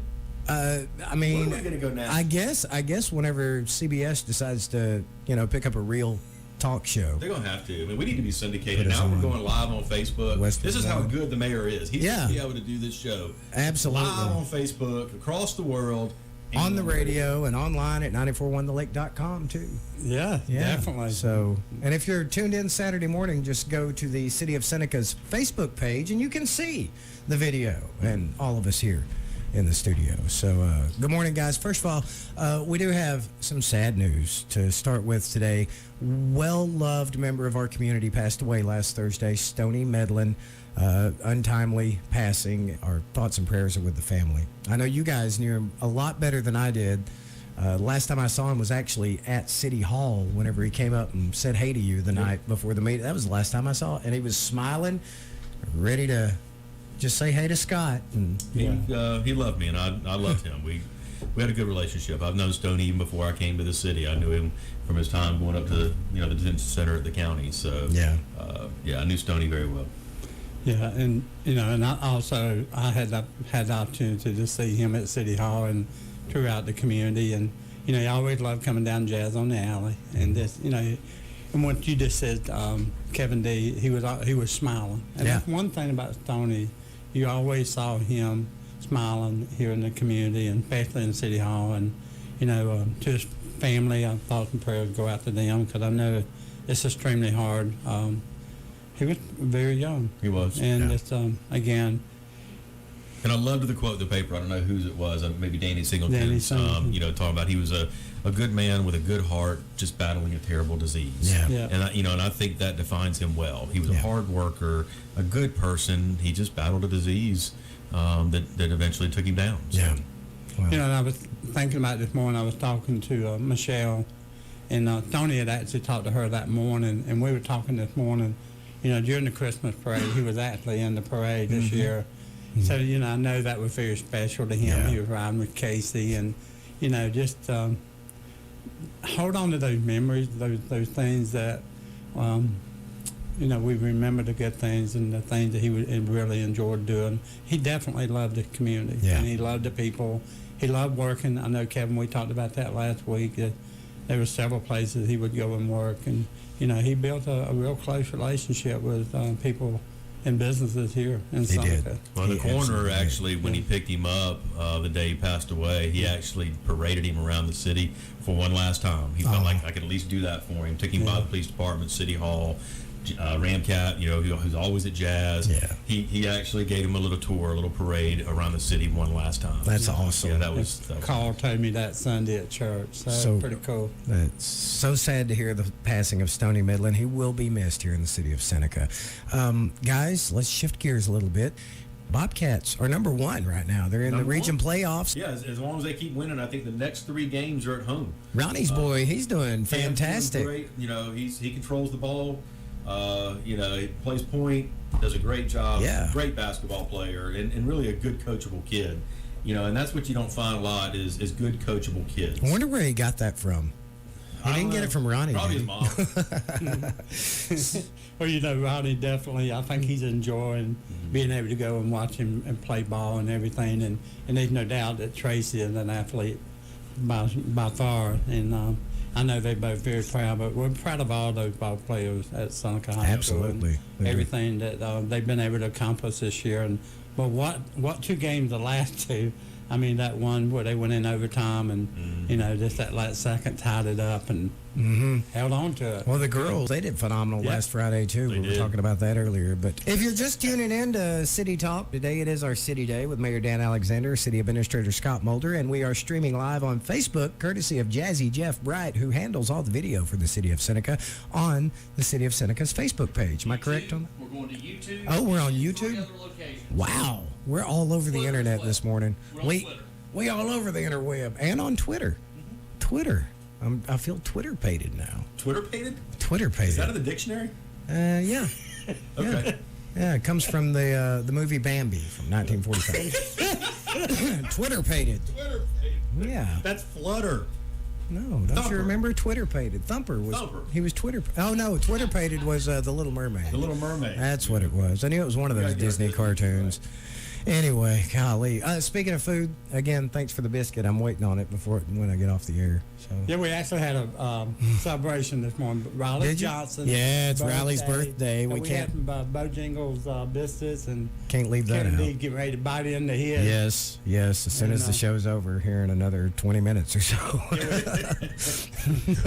I mean, where are we going to go now? I guess whenever CBS decides to, pick up a real talk show. They're going to have to. I mean, we need to be syndicated. Now we're going live on Facebook. This is how good the mayor is. He's going to be able to do this show. Absolutely. Live on Facebook, across the world. On the radio and online at 941thelake.com, too. Yeah, definitely. So, and if you're tuned in Saturday morning, just go to the City of Seneca's Facebook page, and you can see the video and all of us here in the studio. So, good morning, guys. First of all, we do have some sad news to start with today. Well-loved member of our community passed away last Thursday, Stoney Medlin. Untimely passing. Our thoughts and prayers are with the family. I know you guys knew him a lot better than I did. Last time I saw him was actually at City Hall whenever he came up and said hey to you the night before the meeting. That was the last time I saw it. And he was smiling, ready to just say hey to Scott. And He loved me, and I loved him. We had a good relationship. I've known Stoney even before I came to the city. I knew him from his time going up to the detention center at the county. So I knew Stoney very well. Yeah, and and I had the opportunity to see him at City Hall and throughout the community, and he always loved coming down Jazz on the Alley, and this and what you just said, Kevin D, he was smiling, and that's one thing about Stoney, you always saw him smiling here in the community, and especially in City Hall, and to his family, I thoughts and prayers go out to them because I know it's extremely hard. He was very young. He was. And it's, again. And I loved the quote in the paper. I don't know whose it was. Maybe Danny Singleton. Talking about he was a good man with a good heart, just battling a terrible disease. Yeah. And I think that defines him well. He was a hard worker, a good person. He just battled a disease that eventually took him down. So. Yeah. Well. And I was thinking about this morning. I was talking to Michelle, and Tony had actually talked to her that morning, and we were talking this morning. During the Christmas parade, he was actually in the parade this year. Mm-hmm. So, I know that was very special to him. He was riding with Casey, and, just hold on to those memories, those things that, we remember the good things and the things that he really enjoyed doing. He definitely loved the community, and he loved the people. He loved working. I know, Kevin, we talked about that last week. There were several places he would go and work, and he built a real close relationship with people and businesses here in Seneca. Well, the coroner actually, when he picked him up the day he passed away, he actually paraded him around the city for one last time. He felt like I could at least do that for him. Took him by the police department, City Hall, Ramcat, who's always at Jazz. Yeah. He actually gave him a little tour, a little parade around the city one last time. That's awesome. Yeah, that was Carl told me that Sunday at church. So pretty cool. It's so sad to hear the passing of Stoney Medlin. He will be missed here in the city of Seneca. Guys, let's shift gears a little bit. Bobcats are number one right now. They're in the region playoffs. Yeah, as long as they keep winning, I think the next 3 games are at home. Ronnie's boy, he's doing fantastic. Great. He controls the ball. He plays point, does a great job. Yeah. Great basketball player, and really a good coachable kid. And that's what you don't find a lot is good coachable kids. I wonder where he got that from. He didn't get it from Ronnie. Probably his mom. Well, Ronnie definitely, I think he's enjoying being able to go and watch him and play ball and everything. And there's no doubt that Tracy is an athlete by far, and I know they're both very proud, but we're proud of all those ball players at Seneca High Absolutely. School and everything that they've been able to accomplish this year. And but what two games the last two? I mean, that one where they went in overtime and, just that last second tied it up and held on to it. Well, the girls, they did phenomenal last Friday, too. We were talking about that earlier. But if you're just tuning in to City Talk, today it is our City Day with Mayor Dan Alexander, City Administrator Scott Mulder, and we are streaming live on Facebook, courtesy of Jazzy Jeff Bright, who handles all the video for the City of Seneca on the City of Seneca's Facebook page. Am I correct on that? We're going to YouTube. Oh, we're on YouTube? Wow. We're all over the internet this morning. We all over the interweb and on Twitter. Twitter. I feel Twitter-pated now. Twitter-pated? Twitter-pated. Is that in the dictionary? Yeah. Okay. Yeah, it comes from the movie Bambi from 1945. Twitter-pated. Yeah. That's Flutter. No, don't Thumper. you remember Twitter-pated? Thumper. He was Twitter. Oh no, Twitter-pated was The Little Mermaid. The Little Mermaid. That's what it was. I knew it was one of those Disney cartoons. Anyway, golly. Speaking of food, again, thanks for the biscuit. I'm waiting on it when I get off the air. So. Yeah, we actually had a celebration this morning. Riley Did you? Johnson. Yeah, it's Riley's birthday. And We we can't- had some Bojangles biscuits and Can't leave that Kennedy out. getting ready to bite into his. Yes. As soon as the show's over here in another 20 minutes or so.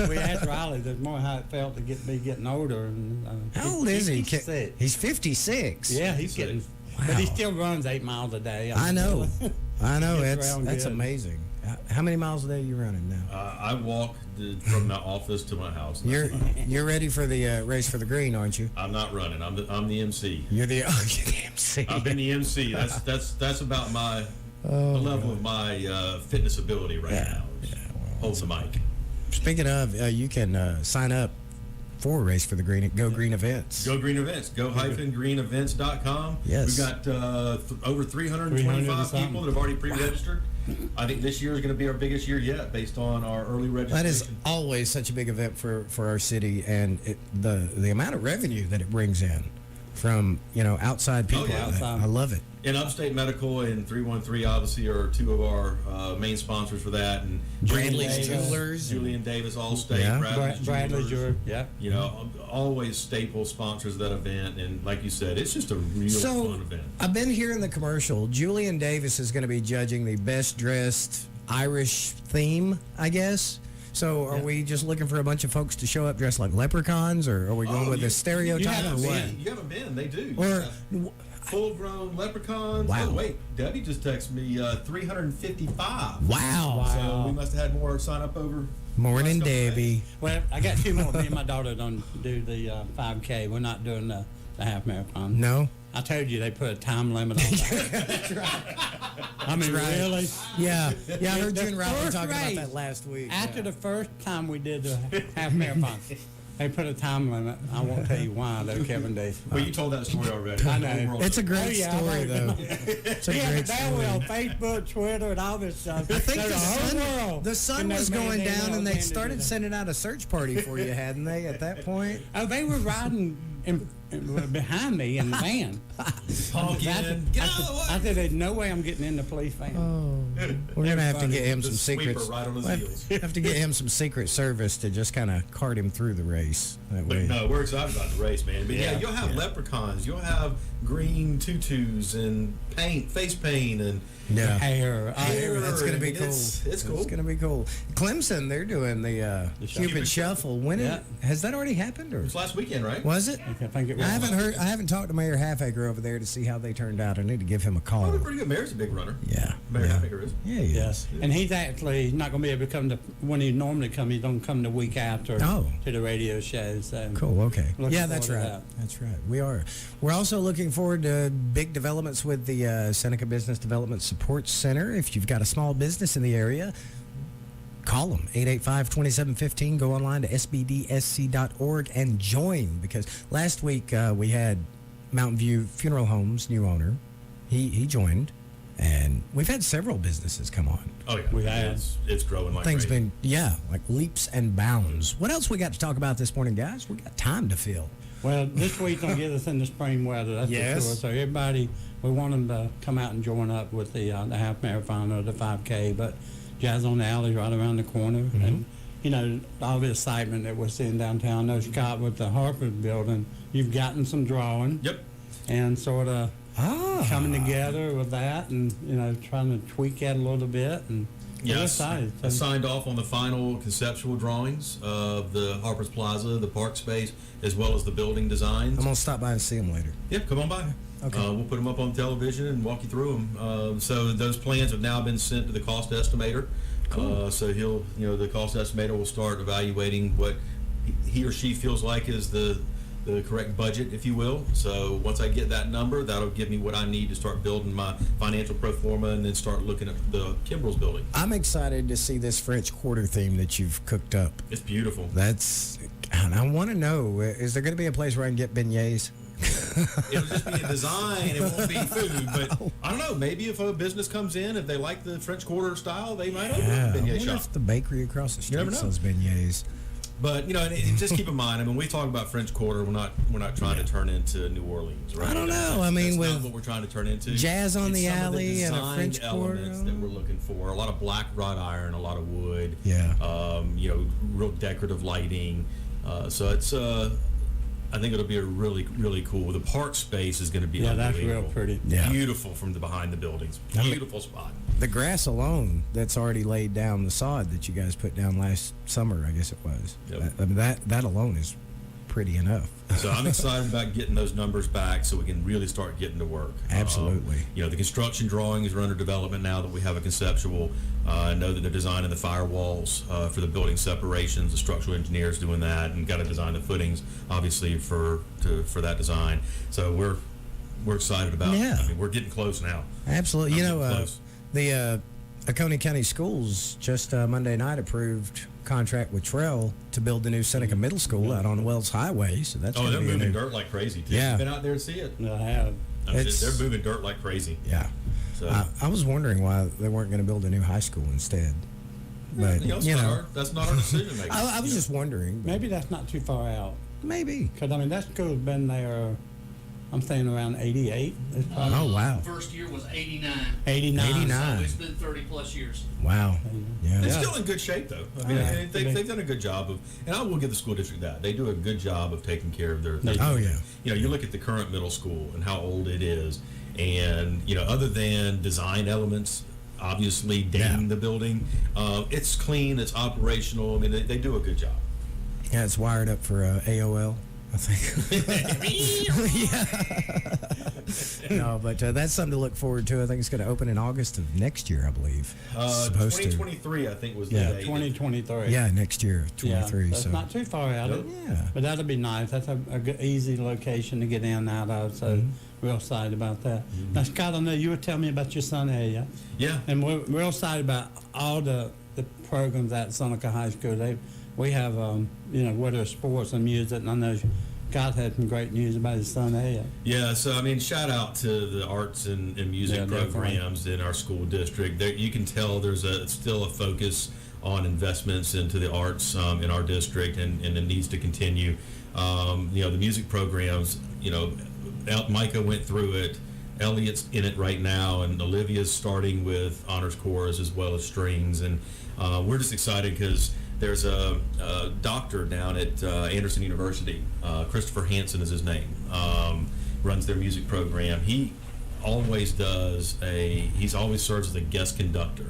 We asked Riley this morning how it felt to be getting older. And, How old is he? 56. He's 56. Yeah, he's getting. But he still runs 8 miles a day. I know. I know. Gets That's around good. amazing. How many miles a day are you running now? I walk from my office to my house. You're ready for the race for the green, aren't you? I'm not running. I'm the MC. You're the MC. I've been the MC. That's about my the level of my fitness ability right now. Hold the mic. Speaking of, you can sign up for a race for the green at Go Green Events. Go Green Events. Go-greenevents.com. Yes. We've got over 325 people that have already pre-registered. I think this year is going to be our biggest year yet, based on our early registration. That is always such a big event for our city, and the amount of revenue that it brings in from outside people. I love it. And Upstate Medical and 313 obviously are two of our main sponsors for that. And Bradley's Jewelers. Julian Davis, Allstate, Yeah. Bradley's Jewelers. Yeah. Always staple sponsors of that event. And like you said, it's just a real fun event. I've been hearing the commercial. Julian Davis is going to be judging the best dressed Irish theme, I guess. So are we just looking for a bunch of folks to show up dressed like leprechauns, or are we going with a stereotype or what? You haven't been. They do. Or full-grown leprechauns. Wow. Oh, wait. Debbie just texted me 355. Wow. So we must have had more sign up over. Morning, Debbie. Well, I got 2 more. Me and my daughter don't do the 5K. We're not doing the half marathon. No. I told you they put a time limit on that. I mean, That's right. really? Yeah. I heard The you and Riley first talking about race, that last week. After the first time we did the half marathon, they put a time limit. I won't tell you why, though, Kevin D. Well, you told that story already. I know. It's a great I story, heard though. it. It's a He had great the bell on story. Facebook, Twitter, and all this stuff. I think So the sun can was know going man, down, and they man to do started that. sending out a search party for you, hadn't they, at that point? Oh, they were riding behind me in the van. Honking. Get out of the way. I said, there's no way I'm getting in the police van. We're gonna have to get him The some sweeper secrets. right on his we'll heels. have to get him some Secret Service to just kind of cart him through the race. That But way. no, we're excited about the race, man. But yeah, you'll have Yeah. leprechauns, you'll have green tutus and face paint and Yeah. Hair. That's going to be cool. It's cool. It's going to be cool. Clemson, they're doing the Cupid Shuffle. When has that already happened? Or It was last weekend, right? was it? I think it was. I haven't talked to Mayor Halfacre over there to see how they turned out. I need to give him a call. Probably pretty good. Mayor's a big runner. Yeah. Mayor yeah. Halfacre is. Yeah, he Yes, is. and he's actually not going to be able to come when he normally come. He's going to come the week after Oh. to the radio show. So Cool. Okay. Looking Yeah, that's forward to right. that. That's right. We are. We're also looking forward to big developments with the Seneca Business Development Support Center. If you've got a small business in the area, call them 885-2715. Go online to sbdsc.org and join, because last week we had Mountain View Funeral Home's new owner. He joined, and we've had several businesses come on. Oh yeah, We have. it's growing like Things crazy. been like leaps and bounds. What else we got to talk about this morning, guys? We got time to fill. Well, this week's going to get us into spring weather, that's Yes. for sure. So everybody, we want them to come out and join up with the half marathon or the 5K. But Jazz on the Alley right around the corner. Mm-hmm. And, you know, all the excitement that we're seeing downtown. I know, Scott, with the Harper building, you've gotten some drawing. Yep. And sort of coming together with that and, you know, trying to tweak that a little bit. And we're Yes, excited. I signed off on the final conceptual drawings of the Harper's Plaza, the park space, as well as the building designs. I'm going to stop by and see them later. Yeah, come on by. Okay. We'll put them up on television and walk you through them. So those plans have now been sent to the cost estimator. Cool. So the cost estimator will start evaluating what he or she feels like is the correct budget, if you will. So once I get that number, that'll give me what I need to start building my financial pro forma and then start looking at the Kimbrell's building. I'm excited to see this French Quarter theme that you've cooked up. It's beautiful. And I want to know, is there going to be a place where I can get beignets? It'll just be a design. It won't be food. But I don't know. Maybe if a business comes in, if they like the French Quarter style, they might open a I beignet wonder shop. if the bakery across the You never street know. sells beignets. But and just keep in mind. I mean, we talk about French Quarter. We're not trying to turn into New Orleans, right? I don't know. That's I mean, not with what we're trying to turn into. Jazz on It's the some of Alley and a design French Quarter. elements that we're looking for. A lot of black wrought iron, a lot of wood. Yeah. Real decorative lighting. So it's. I think it'll be a really, really cool. The park space is going to be that's real unbelievable. pretty. Yeah. Beautiful from the behind the buildings. Beautiful spot. The grass alone that's already laid down, the sod that you guys put down last summer, I guess it was. Yep. I mean, that alone is pretty enough. So I'm excited about getting those numbers back so we can really start getting to work. Absolutely. The construction drawings are under development now that we have a conceptual. I know that they're designing the firewalls for the building separations. The structural engineers doing that, and got to design the footings, obviously, for that design. So we're excited about. Yeah. I mean, we're getting close now. Absolutely. I'm getting close. The Oconee County Schools just Monday night approved contract with Trell to build the new Seneca Middle School out on Wells Highway. So that's Oh, gonna they're be a moving new- dirt like crazy too. Yeah. You've been out there to see it. I have. I mean, It's- they're moving dirt like crazy. Yeah. So I was wondering why they weren't going to build a new high school instead. But that's not our decision making. I was just wondering. Maybe that's not too far out. Maybe. Because, I mean, that school's been there, I'm saying around 88. It's probably- Oh, wow. First year was 89. 89. So it's been 30 plus years. Wow. Yeah. It's still in good shape, though. I mean, they've done a good job of, and I will give the school district that. They do a good job of taking care of their Oh, yeah. You look at the current middle school and how old it is, and, other than design elements, obviously dating the building, it's clean, it's operational. I mean, they do a good job. Yeah, it's wired up for AOL, I think. No, but that's something to look forward to. I think it's going to open in August of next year, I believe. Supposed to. 2023, I think, was the Yeah. date. 2023. Yeah, next year, 23. That's so not too far out. Nope. Yeah. But that'll be nice. That's a good, easy location to get in and out of. So real excited about that. Now, Scott, I know you were telling me about your son, Elliot. Yeah. And we're real excited about all the programs at Seneca High School. We have, whether it's sports and music, and I know Scott had some great news about his son, Elliot. Yeah, so I mean, shout out to the arts and music Yeah, definitely. programs in our school district. There, you can tell there's still a focus on investments into the arts in our district, and it needs to continue. The music programs, Micah went through it. Elliot's in it right now, and Olivia's starting with honors chorus as well as strings, and we're just excited because there's a doctor down at Anderson University. Christopher Hansen is his name. Runs their music program. He always always serves as a guest conductor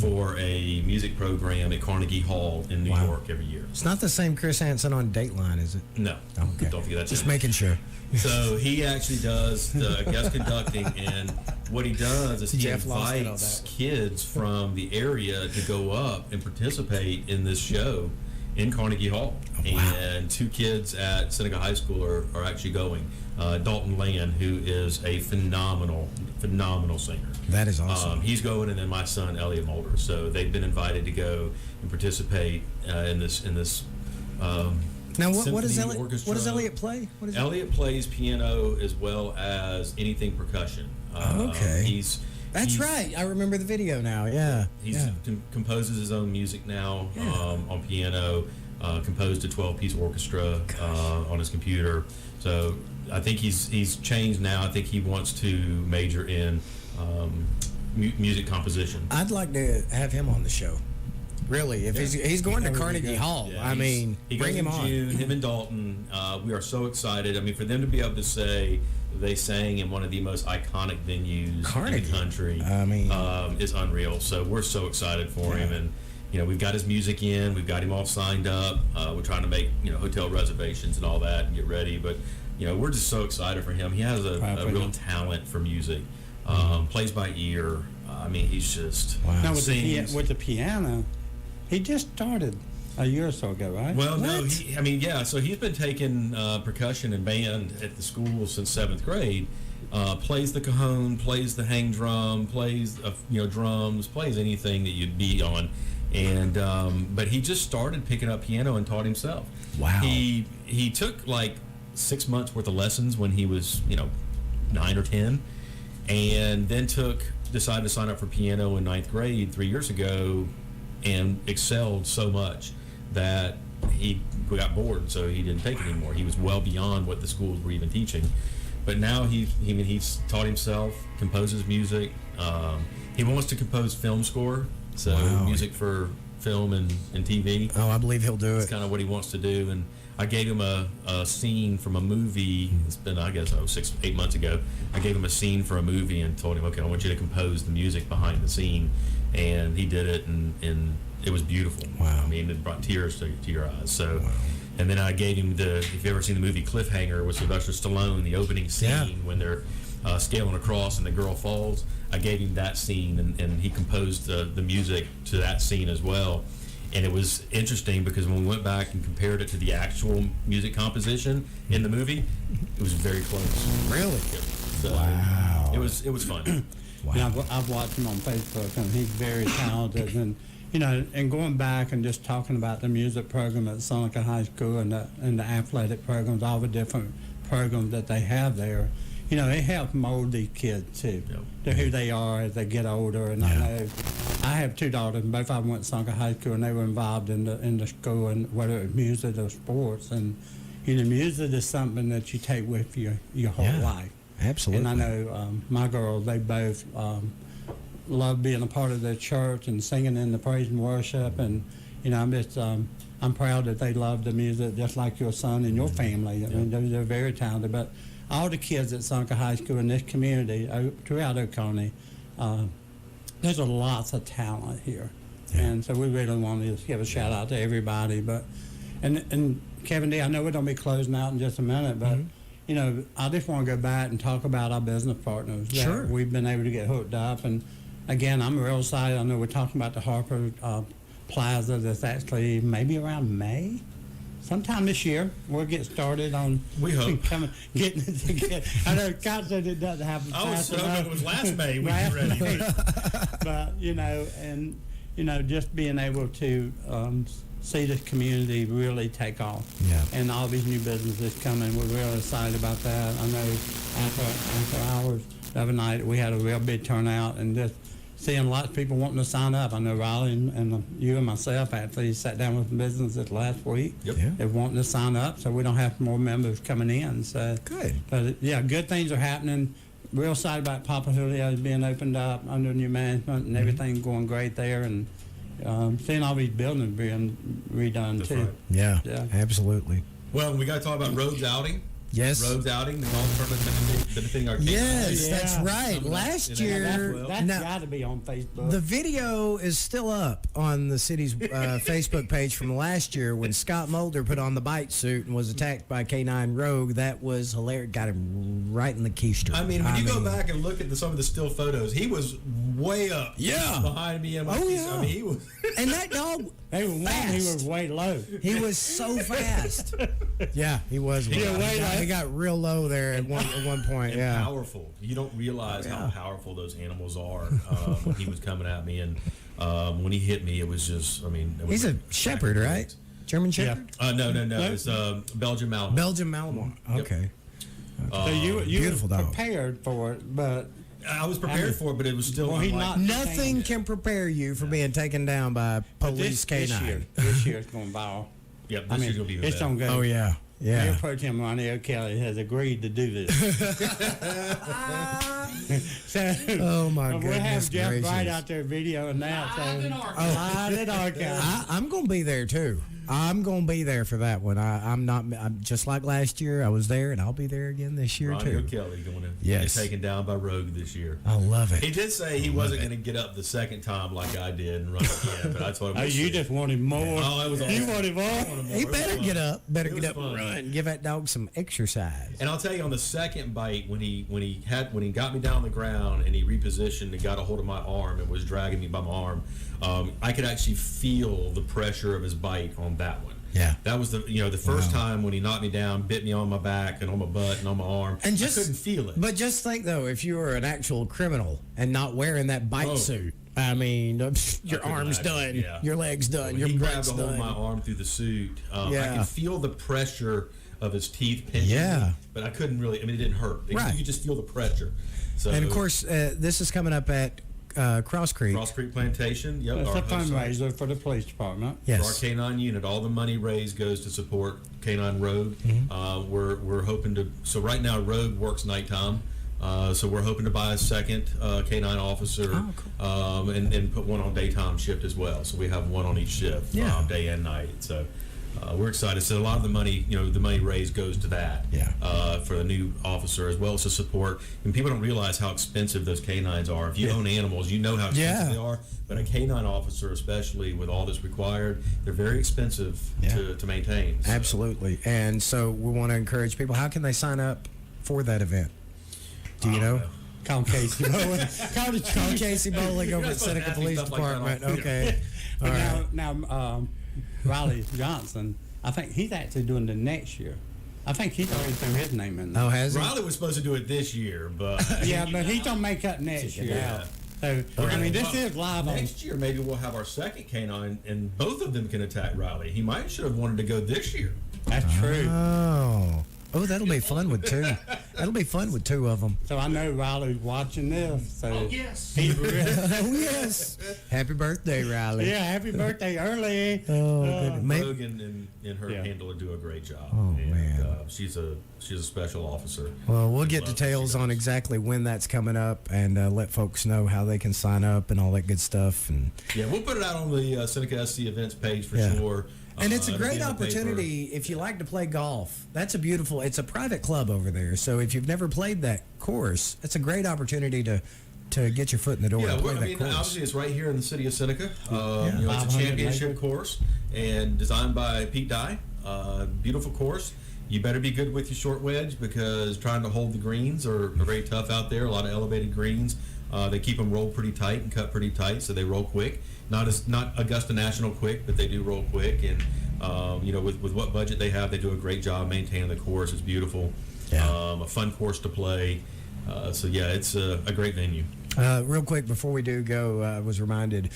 for a music program at Carnegie Hall in New York every year. It's not the same Chris Hansen on Dateline, is it? No. Okay. Don't forget that. Just making sure. So he actually does the guest conducting, and what he does is he Jeff lost it on invites that. kids from the area to go up and participate in this show in Carnegie Hall. And 2 kids at Seneca High School are actually going. Dalton Land, who is a phenomenal singer. That is awesome. He's going, and then my son Elliot Mulder. So they've been invited to go and participate in this. Now, what does symphony Elliot? orchestra. What does Elliot play? What is Elliot plays piano as well as anything percussion. Okay. That's he's- right. I remember the video now. Yeah. He composes his own music now Yeah. on piano. Composed a 12-piece orchestra on his computer. So I think he's changed now. I think he wants to major in music composition. I'd like to have him on the show. Really, if he's going to Carnegie Hall, Yeah, I mean, he bring goes him in on. June, him and Dalton. We are so excited. I mean, for them to be able to say they sang in one of the most iconic venues Carnegie. in the country, I mean, is unreal. So we're so excited for him, and we've got his music in, we've got him all signed up. We're trying to make hotel reservations and all that and get ready, but we're just so excited for him. He has a real talent for music. Plays by ear. I mean, he's just Now with sings. the piano, he just started a year or so ago, right? Well, no, so he's been taking percussion and band at the school since 7th grade. Plays the cajon, plays the hang drum, plays drums, plays anything that you'd be on, and but he just started picking up piano and taught himself. Wow. He took like 6 months worth of lessons when he was 9 or 10, and then decided to sign up for piano in 9th grade 3 years ago, and excelled so much that he got bored, so he didn't take it anymore. He was well beyond what the schools were even teaching. But now he's taught himself, composes music. He wants to compose film score, so music for film and TV. Oh, I believe he'll do That's it. kind of what he wants to do. And I gave him a scene from a movie. It's been, I guess, 6-8 months ago. I gave him a scene for a movie and told him, okay, I want you to compose the music behind the scene. And he did it, and it was beautiful. Wow. I mean, it brought tears to your eyes. So, and then I gave him if you've ever seen the movie Cliffhanger with Sylvester Stallone, the opening scene when they're scaling across and the girl falls, I gave him that scene, and he composed the music to that scene as well. And it was interesting because when we went back and compared it to the actual music composition in the movie, it was very close. Really? So wow. It was fun. Wow. I've watched him on Facebook, and he's very talented. And and going back and just talking about the music program at Seneca High School and the athletic programs, all the different programs that they have there, it helps mold these kids too, to who they are as they get older. And I know I have two daughters, and both of them went to Seneca High School, and they were involved in the school, and whether it was music or sports. And music is something that you take with you your whole life. Absolutely. And I know my girls, they both love being a part of the church and singing in the praise and worship. And, I'm proud that they love the music just like your son and your family. I mean, they're very talented. But all the kids at Seneca High School in this community, throughout Oconee, there's lots of talent here. And so we really want to just give a shout out to everybody. But, and Kevin D., I know we're going to be closing out in just a minute, but I just want to go back and talk about our business partners. Sure. We've been able to get hooked up. And again, I'm real excited. I know we're talking about the Harper Plaza that's actually maybe around May. Sometime this year, we'll get started on. We hope. Getting it together. I know Scott said it doesn't happen fast enough. It was last May we were ready. But, just being able to see this community really take off. Yeah. And all these new businesses coming. We're really excited about that. I know after hours the other night, we had a real big turnout, and just seeing lots of people wanting to sign up. I know Riley and you and myself actually sat down with businesses last week. Yep. They're wanting to sign up, so we don't have more members coming in. So good. But good things are happening. Real excited about Papa Julio's being opened up under new management and everything going great there, and seeing all these buildings being redone. That's too. right. Yeah, Yeah. absolutely. Well, we got to talk about Roads Outing. Yes. Roads Outing, the golf tournament benefiting our kids. Yes, Yeah. that's right. Last That's Now- got to be on Facebook. The video is still up on the city's Facebook page from last year when Scott Mulder put on the bite suit and was attacked by a K9 rogue. That was hilarious. Got him right in the keister. I mean, when you go back and look at some of the still photos, he was way up Yeah. behind me. And I mean, he was. And that dog, he was way low. he was so fast. Yeah, he was. Yeah, low. way low. He got real low there at one point. And Yeah. powerful. You don't realize how powerful those animals are when he was coming at me. And when he hit me, it was just, I mean. It was He's a shepherd, right? German shepherd? No. It's Belgian Malinois. Belgian Malinois. Okay. So you beautiful were dog. prepared for it, but I was prepared for it, but it was still Well, he unlike- not- Nothing can prepare you for being taken down by police this K9. year, this year's going viral. Yep, I this mean, year's going to be even it's better. gonna go. Oh yeah. Yeah. Mayor Pro Tem Ronnie O'Kelly has agreed to do this. So, Oh, my we'll have goodness Jeff gracious. Bright out there videoing that. Live in So, Arkansas. live in Arkansas. I'm going to be there too. I'm going to be there for that one. I'm just like last year. I was there, and I'll be there again this year Ronnie too. O'Kelly going to Yes. get taken down by Rogue this year. I love it. He did say he wasn't going to get up the second time like I did and run again, but I told him. Oh, we'll you see. just wanted more. Oh, it was awesome. You wanted more. He It was better fun. get up. Better It get was up and fun. run. Give that dog some exercise. And I'll tell you, on the second bite, when he got me down on the ground and he repositioned and got a hold of my arm and was dragging me by my arm, I could actually feel the pressure of his bite on that one. Yeah. That was the first time when he knocked me down, bit me on my back and on my butt and on my arm. And just I couldn't feel it. But just think though, if you were an actual criminal and not wearing that bite suit, I mean, your couldn't arm's imagine, done, yeah. your leg's done, When your he grabbed butt's a hold of done. my arm through the suit, I Yeah. could feel the pressure of his teeth pinching Yeah. me, but I couldn't really. I mean, it didn't hurt. Right. You could just feel the pressure. So, And of course, this is coming up at Cross Creek. Cross Creek Plantation. Yep, That's our a host site. fundraiser for the police department. Yes. For our K9 unit, all the money raised goes to support K9 Rogue. Mm-hmm. We're hoping to. So right now, Rogue works nighttime. So we're hoping to buy a second K9 officer and put one on daytime shift as well. So we have one on each shift, day and night. So we're excited. So a lot of the money, the money raised goes to that for the new officer as well as to support. And people don't realize how expensive those K9s are. If you own animals, you know how expensive they are. But a K9 officer, especially with all that's required, they're very expensive to maintain. So. Absolutely. And so we want to encourage people. How can they sign up for that event? Do you know? Call Casey Bowling. Call Casey Bowling over at Seneca Police Department. Okay. All right. Now, Riley Johnson, I think he's actually doing the next year. I think he's already threw his name in there. Oh, has he? Riley was supposed to do it this year, but Yeah, but he's going to make up next year. Yeah. So, I mean, this is live on. Next year, maybe we'll have our second canine, and both of them can attack Riley. He might should have wanted to go this year. That's true. Oh, that'll be fun with two. That'll be fun with two of them. So I know Riley's watching this. So Oh, yes. He's really, Oh, yes. Happy birthday, Riley. yeah, happy birthday early. Oh, goodness. Rogue and her handler do a great job. Oh, and, man. She's a special officer. Well, we'll We get love what details she on does. exactly when that's coming up and let folks know how they can sign up and all that good stuff. And Yeah, we'll put it out on the Seneca SC events page for Yeah. sure. And it's a It'll be great in the paper. opportunity if you like to play golf. It's a private club over there. So if you've never played that course, it's a great opportunity to get your foot in the door Yeah, and play I that mean, course. obviously it's right here in the city of Seneca. It's a 500 championship acre. course and designed by Pete Dye. Beautiful course. You better be good with your short wedge because trying to hold the greens are very tough out there. A lot of elevated greens. They keep them rolled pretty tight and cut pretty tight, so they roll quick. Not Augusta National quick, but they do roll quick. And with what budget they have, they do a great job maintaining the course. It's beautiful. A fun course to play. So yeah, it's a great venue. Real quick before we do go, I was reminded,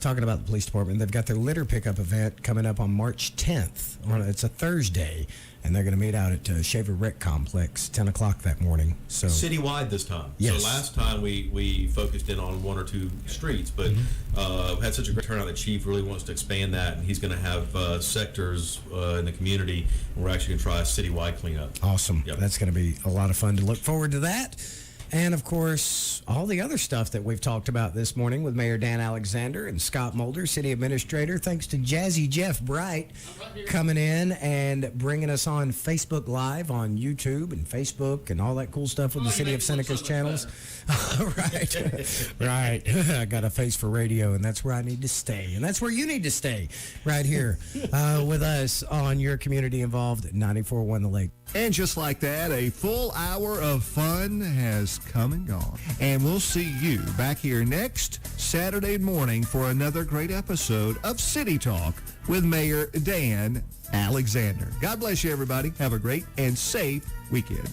talking about the police department, they've got their litter pickup event coming up on March 10th. It's a Thursday, and they're going to meet out at Shaver Rec Complex, 10 o'clock that morning. So Citywide this time. Yes. So last time we focused in on one or two streets, but we had such a great turnout. The chief really wants to expand that, and he's going to have sectors in the community. And we're actually going to try a citywide cleanup. Awesome. Yep. That's going to be a lot of fun to look forward to that. And, of course, all the other stuff that we've talked about this morning with Mayor Dan Alexander and Scott Mulder, City Administrator. Thanks to Jazzy Jeff Bright coming in and bringing us on Facebook Live on YouTube and Facebook and all that cool stuff with the City of Seneca's channels. Right. I got a face for radio, and that's where I need to stay. And that's where you need to stay, right here with us on your community involved at 94.1 The Lake. And just like that, a full hour of fun has come and gone. And we'll see you back here next Saturday morning for another great episode of City Talk with Mayor Dan Alexander. God bless you, everybody. Have a great and safe weekend.